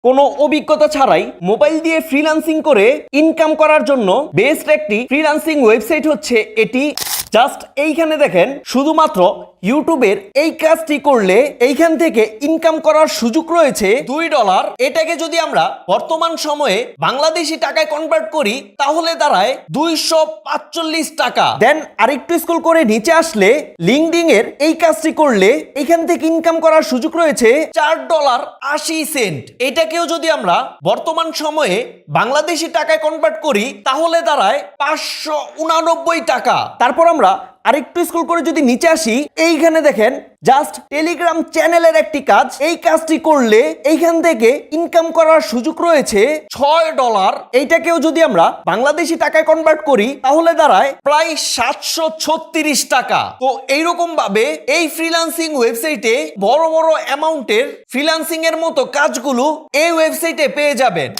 কোনো অভিজ্ঞতা ছাড়াই মোবাইল দিয়ে ফ্রিল্যান্সিং করে ইনকাম করার জন্য বেস্ট একটি ফ্রিল্যান্সিং ওয়েবসাইট হচ্ছে এটি। জাস্ট এইখানে দেখেন, শুধুমাত্র ইউটিউবের এই কাজটি করলে এইখান থেকে ইনকাম করার সুযোগ রয়েছে $2। এটাকে যদি আমরা বর্তমান সময়ে বাংলাদেশি টাকায় কনভার্ট করি তাহলে দাঁড়ায় 245 টাকা। দেন আরেকটু স্ক্রল করে নিচে আসলে লিঙ্কডইন এর এই কাজটি করলে এইখান থেকে ইনকাম করার সুযোগ রয়েছে $4.80। এটাকেও যদি আমরা বর্তমান সময়ে বাংলাদেশি টাকায় কনভার্ট করি তাহলে দাঁড়ায় 589 টাকা। তারপর আমরা আরেকটু স্ক্রল করে যদি নিচে আসি, এইখানে দেখেন জাস্ট টেলিগ্রাম চ্যানেলের একটি কাজ। এই কাজটি করলে এইখান থেকে ইনকাম করার সুযোগ রয়েছে $6। এইটাকেও যদি আমরা বাংলাদেশি টাকায় কনভার্ট করি তাহলে দাঁড়ায় প্রায় 736 টাকা। তো এইরকম ভাবে এই ফ্রিল্যান্সিং ওয়েবসাইটে বড় বড় অ্যামাউন্টের ফ্রিল্যান্সিং এর মতো কাজগুলো এই ওয়েবসাইটে পেয়ে যাবেন।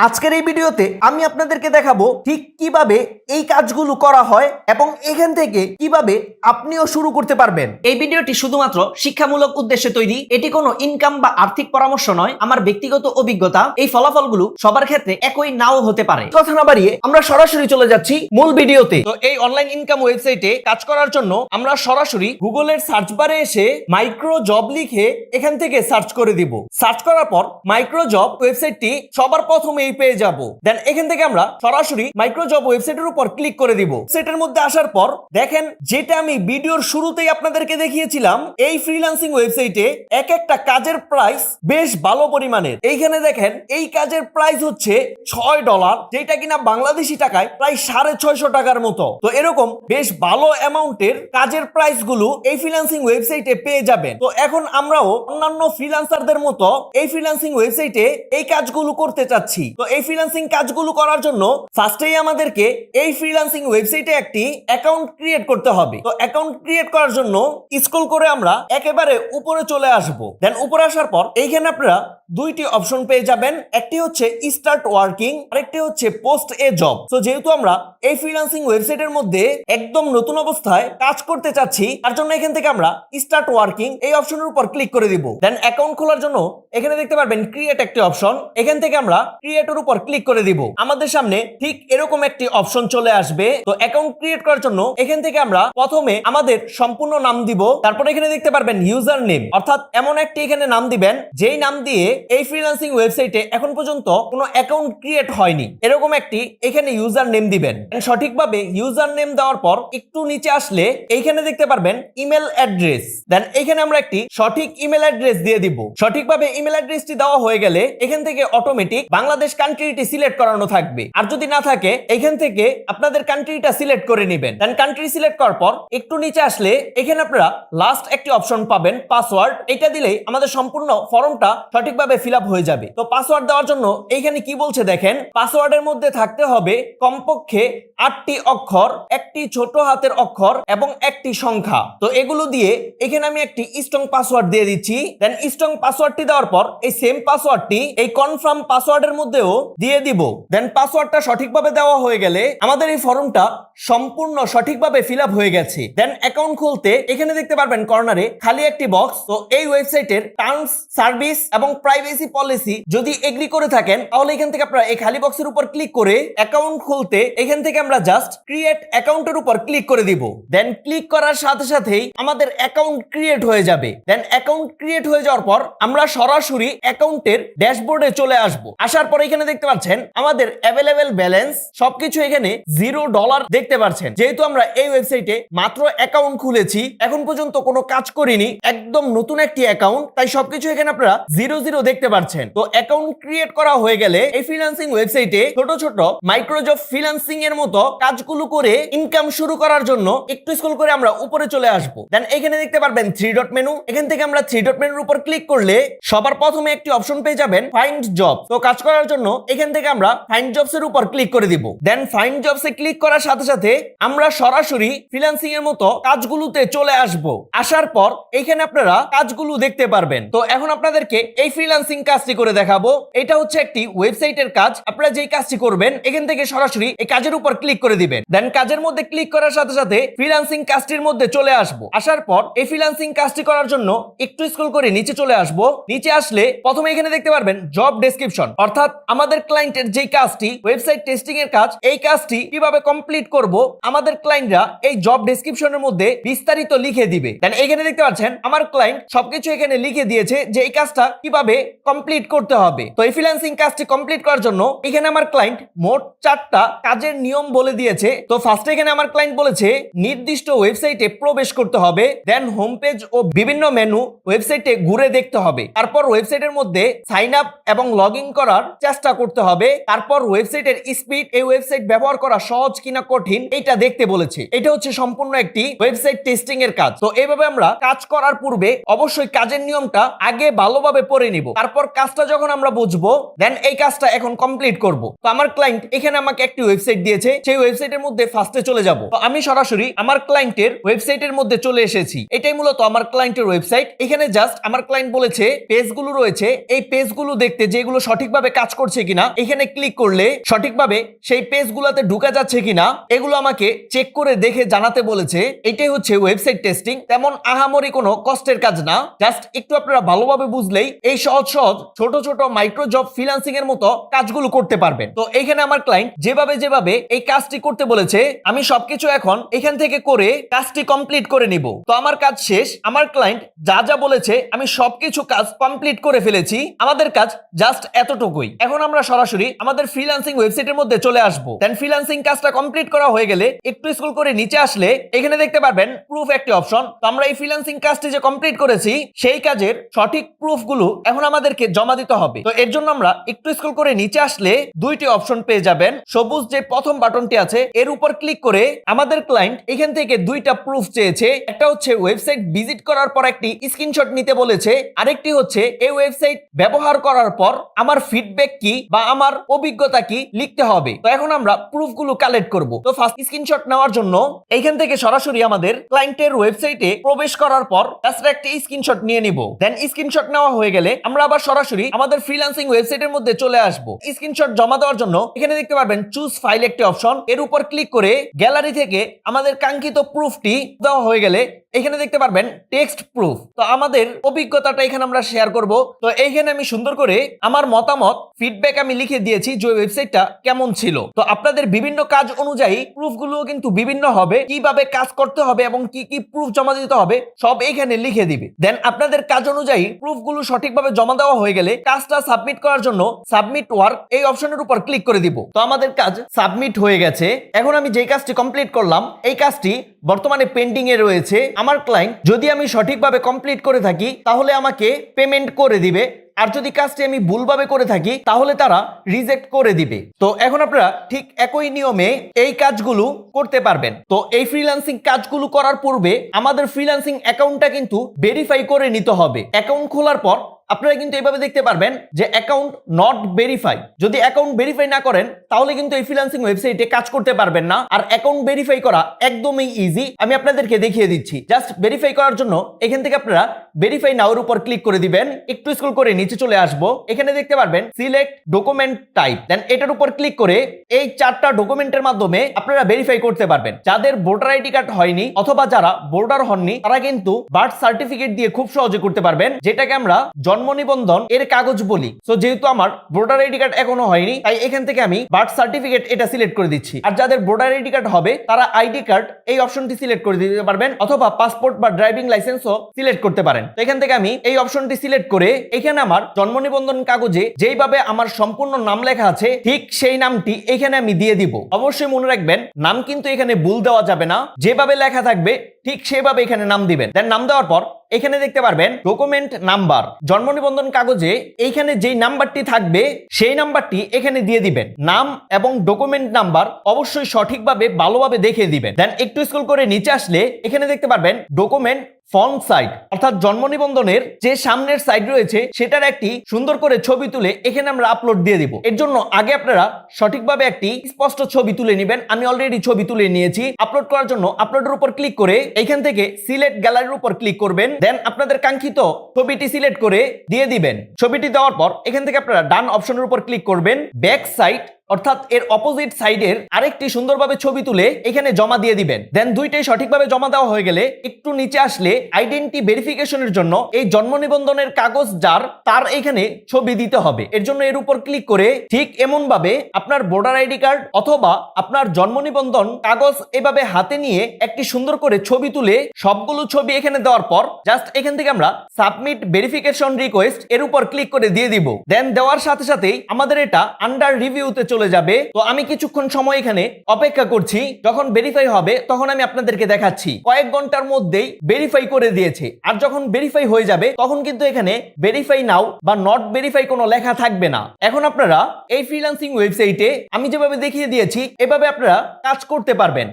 আজকের এই ভিডিওতে আমি আপনাদেরকে দেখাবো ঠিক কিভাবে এই কাজগুলো করা হয় এবং এখান থেকে কিভাবে আপনিও শুরু করতে পারবেন। এই ভিডিওটি শুধুমাত্র শিক্ষামূলক উদ্দেশ্যে তৈরি, এটি কোনো ইনকাম বা আর্থিক পরামর্শ নয়। আমার ব্যক্তিগত অভিজ্ঞতা, এই ফলাফলগুলো সবার ক্ষেত্রে একই নাও হতে পারে। কথা না বাড়িয়ে আমরা সরাসরি চলে যাচ্ছি মূল ভিডিওতে। তো এই অনলাইন ইনকাম ওয়েবসাইটে কাজ করার জন্য আমরা সরাসরি গুগলের সার্চ বারে এসে মাইক্রো জব লিখে এখান থেকে সার্চ করে দিব। সার্চ করার পর মাইক্রো জব ওয়েবসাইটটি সবার প্রথমে পেয়ে যাব। দেন এখান থেকে আমরা সরাসরি মাইক্রো জব ওয়েবসাইটের উপর ক্লিক করে দিব। সেটের মধ্যে আসার পর দেখেন, যেটা আমি ভিডিওর শুরুতেই আপনাদেরকে দেখিয়েছিলাম, এই ফ্রিল্যান্সিং ওয়েবসাইটে এক একটা কাজের প্রাইস বেশ ভালো পরিমাণের। এইখানে দেখেন এই কাজের প্রাইস হচ্ছে $6, যেটা কিনা বাংলাদেশি টাকায় প্রায় 650 টাকার মতো। তো এরকম বেশ ভালো অ্যামাউন্টের কাজের প্রাইস গুলো এই ফ্রিল্যান্সিং ওয়েবসাইটে পেয়ে যাবেন। তো এখন আমরাও অন্যান্য ফ্রিল্যান্সারদের মতো এই ফ্রিল্যান্সিং ওয়েবসাইটে এই কাজগুলো করতে চাচ্ছি। তো এই ফ্রিল্যান্সিং কাজগুলো করার জন্য ফার্স্টেই আমাদেরকে এই ফ্রিল্যান্সিং ওয়েবসাইটে একটি অ্যাকাউন্ট ক্রিয়েট করতে হবে। তো অ্যাকাউন্ট ক্রিয়েট করার জন্য স্ক্রল করে আমরা একেবারে উপরে চলে আসব। দেন উপরে আসার পর এইখানে আপনারা দুইটি অপশন পেয়ে যাবেন। একটি হচ্ছে স্টার্ট ওয়ার্কিং, আরেকটি হচ্ছে পোস্ট এ জব। তো যেহেতু আমরা এই ফ্রিল্যান্সিং ওয়েবসাইটের মধ্যে একদম নতুন অবস্থায় কাজ করতে চাচ্ছি, তার জন্য এখান থেকে আমরা স্টার্ট ওয়ার্কিং এই অপশনের উপর ক্লিক করে দিব। দেন অ্যাকাউন্ট খোলার জন্য এখানে দেখতে পারবেন ক্রিয়েট একটি অপশন। এখান থেকে আমরা ক্রিয়েটের উপর ক্লিক করে দিব। আমাদের সামনে ঠিক এরকম একটি অপশন চলে আসবে। তো অ্যাকাউন্ট ক্রিয়েট করার জন্য এখান থেকে আমরা প্রথমে আমাদের সম্পূর্ণ নাম দিব। তারপর এখানে দেখতে পারবেন ইউজার নেম, অর্থাৎ এমন একটি এখানে নাম দিবেন যেই নাম দিয়ে এই ফ্রিল্যান্সিং ওয়েবসাইটে এখন পর্যন্ত কোনো অ্যাকাউন্ট ক্রিয়েট হয়নি। এরকম একটি এখানে ইউজার নেম দিবেন। সঠিকভাবে ইউজার নেম দেওয়ার পর একটু নিচে আসলে এইখানে দেখতে পারবেন ইমেল অ্যাড্রেস। দেন এখানে আমরা একটি সঠিক ইমেল অ্যাড্রেস দিয়ে দিব। সঠিকভাবে ইমেল অ্যাড্রেসটি দেওয়া হয়ে গেলে এখান থেকে অটোমেটিক বাংলাদেশ কান্ট্রিটি সিলেক্ট করানো থাকবে। আর যদি না থাকে এখান থেকে আপনাদের কান্ট্রিটা সিলেক্ট করে নেবেন। দেন কান্ট্রি সিলেক্ট করার পর একটু নিচে আসলে এখানে আপনারা লাস্ট একটি অপশন পাবেন পাসওয়ার্ড। এটা দিলেই আমাদের সম্পূর্ণ ফর্মটা সঠিকভাবে ফিল আপ হয়ে যাবে। তো পাসওয়ার্ড দেওয়ার জন্য এইখানে কি বলছে দেখেন, পাসওয়ার্ডের মধ্যে থাকতে হবে কমপক্ষে 8টি অক্ষর, একটি ছোট হাতের অক্ষর এবং একটি সংখ্যা। তো এগুলো দিয়ে এখানে আমি একটি স্ট্রং পাসওয়ার্ড দিয়ে দিচ্ছি। দেন স্ট্রং পাসওয়ার্ডটি দেওয়ার পর এই সেম পাসওয়ার্ডটি এই কনফার্ম পাসওয়ার্ডের মধ্যেও দিয়ে দিব। দেন পাসওয়ার্ডটা সঠিকভাবে দেওয়া হয়ে গেলে আমাদের এই ফর্মটা সম্পূর্ণ সঠিকভাবে ফিল আপ হয়ে গেছে। দেন অ্যাকাউন্ট খুলতে এখানে দেখতে পারবেন কর্নারে খালি একটি বক্স। তো এই ওয়েবসাইটের টার্মস, সার্ভিস এবং প্রাইভেসি পলিসি যদি এগ্রি করে থাকেন তাহলে এখান থেকে আপনারা এই খালি বক্সের উপর ক্লিক করে অ্যাকাউন্ট খুলতে এখান থেকে আমরা জাস্ট ক্রিয়েট অ্যাকাউন্টের উপর ক্লিক করে দিব। দেন ক্লিক করার সাথে সাথেই আমাদের অ্যাকাউন্ট ক্রিয়েট হয়ে যাবে। দেন অ্যাকাউন্ট ক্রিয়েট হয়ে যাওয়ার পর আমরা সরাসরি অ্যাকাউন্টের ড্যাশবোর্ডে চলে আসব। আসার পর এখানে দেখতে পাচ্ছেন আমাদের অ্যাভেলেবেল ব্যালেন্স সবকিছু এখানে $0 দেখতে পাচ্ছেন। যেহেতু আমরা এই ওয়েবসাইটে মাত্র অ্যাকাউন্ট খুলেছি, এখন পর্যন্ত কোনো কাজ করিনি, একদম নতুন একটি অ্যাকাউন্ট, তাই সবকিছু এখানে আপনারা 0 দেখতে পাচ্ছেন। তো অ্যাকাউন্ট ক্রিয়েট করা হয়ে গেলে এই ফ্রিল্যান্সিং ওয়েবসাইটে ছোট ছোট মাইক্রোজব ফ্রিল্যান্সিং এর মতো কাজগুলো করে ইনকাম শুরু করার জন্য একটু স্ক্রল করে আমরা উপরে চলে আসব। দেন এখানে দেখতে পারবেন 3 ডট মেনু। এখান থেকে আমরা 3 ডট মেনুর উপর ক্লিক করলে সবার প্রথমে একটি অপশন পেয়ে যাবেন ফাইন্ড জব। তো কাজ করার জন্য এখান থেকে আমরা ফাইন্ড জবস এর উপর ক্লিক করে দিব। দেন ফাইন্ড জবস এ ক্লিক করার সাথে সাথে আমরা সরাসরি ফ্রিল্যান্সিং এর মতো কাজগুলোতে চলে আসব। আসার পর এখানে আপনারা কাজগুলো দেখতে পারবেন। তো এখন আপনাদেরকে এই ফ্রিল্যান্সিং ফ্রিল্যান্সিং কাজটি করে দেখাবো। এটা হচ্ছে একটি ওয়েবসাইটের কাজ। আপনারা যেই কাজটি করবেন এখান থেকে সরাসরি এই কাজের উপর ক্লিক করে দিবেন। দেন কাজের মধ্যে ক্লিক করার সাথে সাথে ফ্রিল্যান্সিং কাজটির মধ্যে চলে আসবো। আসার পর এই ফ্রিল্যান্সিং কাজটি করার জন্য একটু স্ক্রল করে নিচে চলে আসবো। নিচে আসলে প্রথমে এখানে দেখতে পারবেন জব ডেসক্রিপশন, অর্থাৎ আমাদের ক্লায়েন্টের যেই কাজটি ওয়েবসাইট টেস্টিং এর কাজ, এই কাজটি কিভাবে কমপ্লিট করব আমাদের ক্লায়েন্টরা এই জব ডেসক্রিপশনের মধ্যে বিস্তারিত লিখে দিবে। দেন এখানে দেখতে পাচ্ছেন আমার ক্লায়েন্ট সবকিছু এখানে লিখে দিয়েছে যে এই কাজটা কিভাবে কমপ্লিট করতে হবে। তো এই ফ্রিল্যান্সিং কাজটি কমপ্লিট করার জন্য এখানে আমার ক্লায়েন্ট মোট 4টা কাজের নিয়ম বলে দিয়েছে। তো ফার্স্টে এখানে আমার ক্লায়েন্ট বলেছে নির্দিষ্ট ওয়েবসাইটে প্রবেশ করতে হবে, দেন হোম পেজ ও বিভিন্ন মেনু ওয়েবসাইটে ঘুরে দেখতে হবে, তারপর ওয়েবসাইটের মধ্যে সাইন আপ এবং লগ ইন করার চেষ্টা করতে হবে, তারপর ওয়েবসাইটের স্পিড, এই ওয়েবসাইট ব্যবহার করা সহজ কিনা কঠিন এটা দেখতে বলেছে। এটা হচ্ছে সম্পূর্ণ একটি ওয়েবসাইট টেস্টিং এর কাজ। তো এইভাবে আমরা কাজ করার পূর্বে অবশ্যই কাজের নিয়মটা আগে ভালোভাবে পড়ে নিব, তারপর কাজটা যখন আমরা বুঝবো দেন এই কাজটা এখন কমপ্লিট করব। তো আমার ক্লায়েন্ট এখানে আমাকে একটি ওয়েবসাইট দিয়েছে, সেই ওয়েবসাইটের মধ্যে ফার্স্টে চলে যাব। তো আমি সরাসরি আমার ক্লায়েন্টের ওয়েবসাইটের মধ্যে চলে এসেছি। এটাই মূলত আমার ক্লায়েন্টের ওয়েবসাইট। এখানে জাস্ট আমার ক্লায়েন্ট বলেছে পেজগুলো রয়েছে, এই পেজগুলো দেখতে যেগুলো সঠিকভাবে কাজ করছে কিনা এখানে ক্লিক করলে সঠিকভাবে সেই পেজগুলোতে ঢুকা যাচ্ছে কিনা এগুলো আমাকে চেক করে দেখে জানাতে বলেছে। এটাই হচ্ছে ওয়েবসাইট টেস্টিং। তেমন আহামরি কোনো কষ্টের কাজ না, জাস্ট একটু আপনারা ভালোভাবে বুঝলেই এই সহজ সহজ ছোট ছোট মাইক্রো জব ফ্রিল্যান্সিং এর মতো কাজগুলো করতে পারবেন। তো এখানে আমার ক্লায়েন্ট যেভাবে এই কাজটি করতে বলেছে আমি সবকিছু এখন এখান থেকে করে কাজটি কমপ্লিট করে নিব। তো আমার কাজ শেষ। আমার ক্লায়েন্ট যা যা বলেছে আমি সবকিছু কাজ কমপ্লিট করে ফেলেছি। আমাদের কাজ জাস্ট এতটুকুই। এখন আমরা সরাসরি আমাদের ফ্রিল্যান্সিং ওয়েবসাইটের মধ্যে চলে আসবো। দেন ফ্রিল্যান্সিং কাজটা কমপ্লিট করা হয়ে গেলে একটু স্ক্রল করে নিচে আসলে এখানে দেখতে পারবেন প্রুফ একটি অপশন। তো আমরা এই ফ্রিল্যান্সিং কাজটি যে কমপ্লিট করেছি সেই কাজের সঠিক প্রুফগুলো এখন আমাদেরকে জমা দিতে হবে। তো এর জন্য আমরা একটু স্ক্রল করে নিচে আসলে দুইটি অপশন পেয়ে যাবেন। সবুজ যে প্রথম বাটনটি আছে এর উপর ক্লিক করে আমাদের ক্লায়েন্ট এখান থেকে দুইটা প্রুফ চেয়েছে। একটা হচ্ছে ওয়েবসাইট ভিজিট করার পর একটি স্ক্রিনশট নিতে বলেছে, আরেকটি হচ্ছে এই ওয়েবসাইট ব্যবহার করার পর আমার ফিডব্যাক কি বা আমার অভিজ্ঞতা কি লিখতে হবে। তো এখন আমরা প্রুফগুলো কালেক্ট করব। তো ফার্স্ট স্ক্রিনশট নেওয়ার জন্য এইখান থেকে সরাসরি আমাদের ক্লায়েন্টের ওয়েবসাইটে প্রবেশ করার পর জাস্ট একটা স্ক্রিনশট নিয়ে নিব। দেন স্ক্রিনশট নেওয়া হয়ে গেলে আমরা আবার সরাসরি আমাদের ফ্রিল্যান্সিং ওয়েবসাইটের মধ্যে চলে আসব। স্ক্রিনশট জমা দেওয়ার জন্য এখানে দেখতে পারবেন চুজ ফাইল একটি অপশন, এর উপর ক্লিক করে গ্যালারি থেকে আমাদের কাঙ্ক্ষিত প্রুফটি দেওয়া হয়ে গেলে এখানে দেখতে পারবেন টেক্সট প্রুফ। তো আমাদের অভিজ্ঞতাটা এখানে আমরা শেয়ার করব। তো এইখানে আমি সুন্দর করে আমার মতামত ফিডব্যাক আমি লিখে দিয়েছি যে ওয়েবসাইটটা কেমন ছিল। তো আপনাদের বিভিন্ন কাজ অনুযায়ী প্রুফগুলো কিন্তু বিভিন্ন হবে, কিভাবে কাজ করতে হবে এবং কি কি প্রুফ জমা দিতে হবে সব এখানে লিখে দিবে। দেন আপনাদের কাজ অনুযায়ী প্রুফগুলো সঠিকভাবে জমা দেওয়া হয়ে গেলে কাজটা সাবমিট করার জন্য সাবমিট ওয়ার্ক এই অপশনের উপর ক্লিক করে দিব। তো আমাদের কাজ সাবমিট হয়ে গেছে। এখন আমি যে কাজটি কমপ্লিট করলাম এই কাজটি বর্তমানে পেন্ডিং এ রয়েছে। আমার ক্লায়েন্ট যদি আমি সঠিকভাবে কমপ্লিট করে থাকি তাহলে আমাকে পেমেন্ট করে দিবে, আর যদি কাজটি আমি ভুলভাবে করে থাকি তাহলে তারা রিজেক্ট করে দিবে। তো এখন আপনারা ঠিক একই নিয়মে এই কাজগুলো করতে পারবেন। তো এই ফ্রিল্যান্সিং কাজগুলো করার পূর্বে আমাদের ফ্রিল্যান্সিং অ্যাকাউন্টটা কিন্তু ভেরিফাই করে নিতে হবে। অ্যাকাউন্ট খোলার পর আপনারা কিন্তু এইভাবে দেখতে পারবেন যে অ্যাকাউন্ট নট ভেরিফাই। যদি অ্যাকাউন্ট ভেরিফাই না করেন তাহলে কিন্তু এই ফ্রিল্যান্সিং ওয়েবসাইটে কাজ করতে পারবেন না। আর অ্যাকাউন্ট ভেরিফাই করা একদমই ইজি, আমি আপনাদেরকে দেখিয়ে দিচ্ছি। জাস্ট ভেরিফাই করার জন্য এখান থেকে আপনারা ভেরিফাই নাও এর উপর ক্লিক করে দিবেন। একটু স্ক্রল করে নিচে চলে আসবো, এখানে দেখতে পারবেন সিলেক্ট ডকুমেন্ট টাইপ। দেন এটার উপর ক্লিক করে এই 4টা ডকুমেন্টের মাধ্যমে আপনারা ভেরিফাই করতে পারবেন। যাদের ভোটার আইডি কার্ড হয়নি অথবা যারা ভোটার হননি তারা কিন্তু বার্থ সার্টিফিকেট দিয়ে খুব সহজে করতে পারবেন, যেটাকে আমরা জন্ম নিবন্ধন এর কাগজ বলি। সো যেহেতু আমার ভোটার আইডি কার্ড এখনো হয়নি তাই এখান থেকে আমি বার্থ সার্টিফিকেট এটা সিলেক্ট করে দিচ্ছি। আর যাদের ভোটার আইডি কার্ড হবে তারা আইডি কার্ড এই অপশনটি সিলেক্ট করে দিতে পারবেন, অথবা পাসপোর্ট বা ড্রাইভিং লাইসেন্সও সিলেক্ট করতে পারেন। তো এখান থেকে আমি এই অপশনটি সিলেক্ট করে এখানে আমার জন্ম নিবন্ধন কাগজে যেইভাবে আমার সম্পূর্ণ নাম লেখা আছে ঠিক সেই নামটি এখানে আমি দিয়ে দিব। অবশ্যই মনে রাখবেন নাম কিন্তু এখানে ভুল দেওয়া যাবে না, যেভাবে লেখা থাকবে ঠিক সেভাবে এখানে নাম দিবেন। দেন নাম দেওয়ার পর এখানে দেখতে পারবেন ডকুমেন্ট নাম্বার, জন্ম নিবন্ধন কাগজে এইখানে যেই নাম্বারটি থাকবে সেই নাম্বারটি এখানে দিয়ে দিবেন। নাম এবং ডকুমেন্ট নাম্বার অবশ্যই সঠিকভাবে ভালোভাবে দেখে দিবেন। দেন একটু স্ক্রল করে নিচে আসলে এখানে দেখতে পারবেন ডকুমেন্ট ফ্রন্ট সাইড অর্থাৎ জন্ম নিবন্ধনের যে সামনের সাইড রয়েছে সেটার একটি সুন্দর করে ছবি তুলে এখানে আমরা আপলোড দিয়ে দিব। এর জন্য আগে আপনারা সঠিকভাবে একটি স্পষ্ট ছবি তুলে নেবেন। আমি অলরেডি ছবি তুলে নিয়েছি। আপলোড করার জন্য আপলোডের উপর ক্লিক করে এখান থেকে সিলেক্ট গ্যালারির উপর ক্লিক করবেন। দেন আপনাদের কাঙ্ক্ষিত ছবিটি সিলেক্ট করে দিয়ে দিবেন। ছবিটি দেওয়ার পর এখান থেকে আপনারা ডান অপশনের উপর ক্লিক করবেন। ব্যাক সাইড অর্থাৎ এর অপোজিট সাইডের আরেকটি সুন্দরভাবে ছবি তুলে এখানে জমা দিয়ে দিবেন। দেন দুইটাই সঠিকভাবে জমা দেওয়া হয়ে গেলে একটু নিচে আসলে আইডেন্টি ভেরিফিকেশনের জন্য এই জন্ম নিবন্ধনের কাগজ যার তার এখানে ছবি দিতে হবে। এর জন্য এর উপর ক্লিক করে ঠিক এমন ভাবে আপনার ভোটার আইডি কার্ড অথবা আপনার জন্ম নিবন্ধন কাগজ এভাবে হাতে নিয়ে একটি সুন্দর করে ছবি তুলে সবগুলো ছবি এখানে দেওয়ার পর জাস্ট এখান থেকে আমরা সাবমিট ভেরিফিকেশন রিকোয়েস্ট এর উপর ক্লিক করে দিয়ে দিব। দেন দেওয়ার সাথে সাথেই আমাদের এটা আন্ডার রিভিউতে চলে যাবে। তো আমি কিছুক্ষণ সময় এখানে অপেক্ষা করছি। যখন ভেরিফাই হবে তখন আমি আপনাদেরকে দেখাচ্ছি। কয়েক ঘন্টার মধ্যেই ভেরিফাই করে দিয়েছে। আর যখন ভেরিফাই হয়ে যাবে তখন কিন্তু এখানে ভেরিফাই নাও বা নট ভেরিফাই কোনো লেখা থাকবে না। এখন আপনারা এই ফ্রিল্যান্সিং ওয়েবসাইটে আমি যেভাবে দেখিয়ে দিয়েছি এভাবে আপনারা কাজ করতে পারবেন।